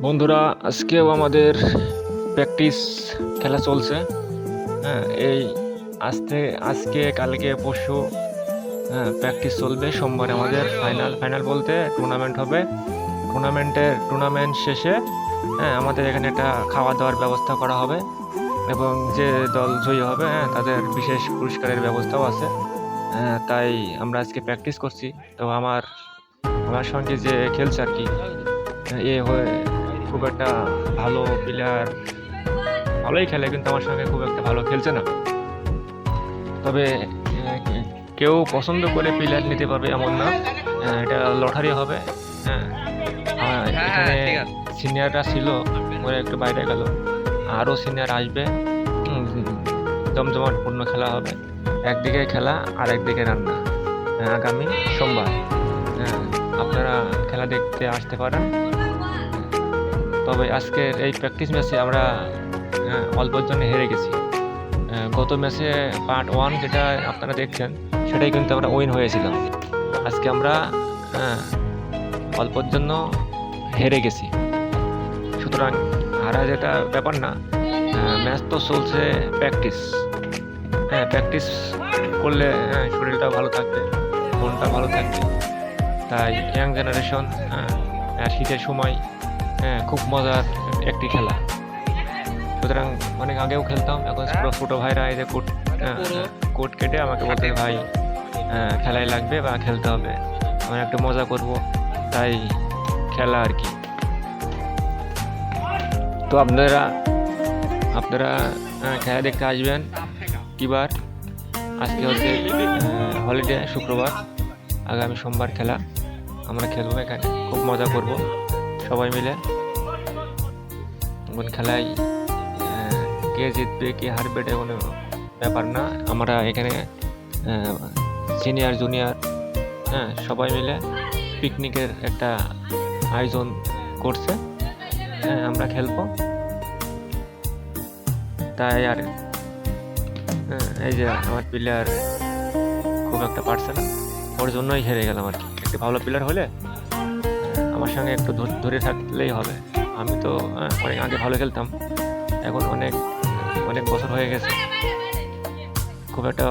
বন্ধুরা, আজকেও আমাদের প্র্যাকটিস খেলা চলছে। হ্যাঁ, এই আজকে কালকে পরশু প্র্যাকটিস চলবে। সোমবার আমাদের ফাইনাল বলতে টুর্নামেন্ট হবে। টুর্নামেন্ট শেষে আমাদের এখানে একটা খাওয়া দাওয়ার ব্যবস্থা করা হবে এবং যে দল জয়ী হবে তাদের বিশেষ পুরস্কারের ব্যবস্থাও আছে। তাই আমরা আজকে প্র্যাকটিস করছি। তো আমার সঙ্গে যে খেলছে আর কি, এ হয়ে খুব একটা ভালো প্লেয়ার, ভালোই খেলে, কিন্তু আমার সঙ্গে খুব একটা ভালো খেলছে না। তবে কেউ পছন্দ করে প্লেয়ার নিতে পারবে এমন না, এটা লটারি হবে। এখানে সিনিয়ররা ছিল, ওরা একটু বাইরে গেল, আরও সিনিয়র আসবে। জমজমাটপূর্ণ খেলা হবে। একদিকে খেলা আর একদিকে রান্না। আগামী সোমবার আপনারা খেলা দেখতে আসতে পারেন। তবে আজকের এই প্র্যাকটিস ম্যাচে আমরা অল্পের জন্য হেরে গেছি। গত ম্যাচে পার্ট 1 যেটা আপনারা দেখছেন, সেটাই কিন্তু আমরা উইন হয়েছিলাম। আজকে আমরা অল্পের জন্য হেরে গেছি। সুতরাং হারা যেটা ব্যাপার না, ম্যাচ তো চলছে। প্র্যাকটিস করলে শরীরটা ভালো থাকবে, মনটা ভালো থাকবে। তাই ইয়াং জেনারেশন, শীতের সময় খুব মজার একটি খেলা। সুতরাং অনেক আগেও খেলতাম, এখন ছোটো ভাইরা এই যে কোট কেটে আমাকে বলতে, ভাই খেলায় লাগবে বা খেলতে হবে, আমি একটু মজা করব, তাই খেলা আর কি। তো আপনারা খেলা দেখতে আসবেন। কিবার আজকে হচ্ছে হলিডে, শুক্রবার। আগামী সোমবার খেলা, আমরা খেলবো এখানে, খুব মজা করব সবাই মিলে। খেলায় কে জিতবে কে হারবে এটা কোনো ব্যাপার না। আমরা এখানে সিনিয়র জুনিয়র সবাই মিলে পিকনিকের একটা আয়োজন করছে। আমরা খেলবো, তাই আর এই যে আমার প্লেয়ার খুব একটা পারছে না, ওর জন্যই হেরে গেলাম আর কি। একটু ভালো প্লেয়ার হলে আমার সঙ্গে একটু ধরে থাকলেই হবে। আমি তো অনেক আগে ভালো খেলতাম, এখন অনেক বছর হয়ে গেছে, খুব একটা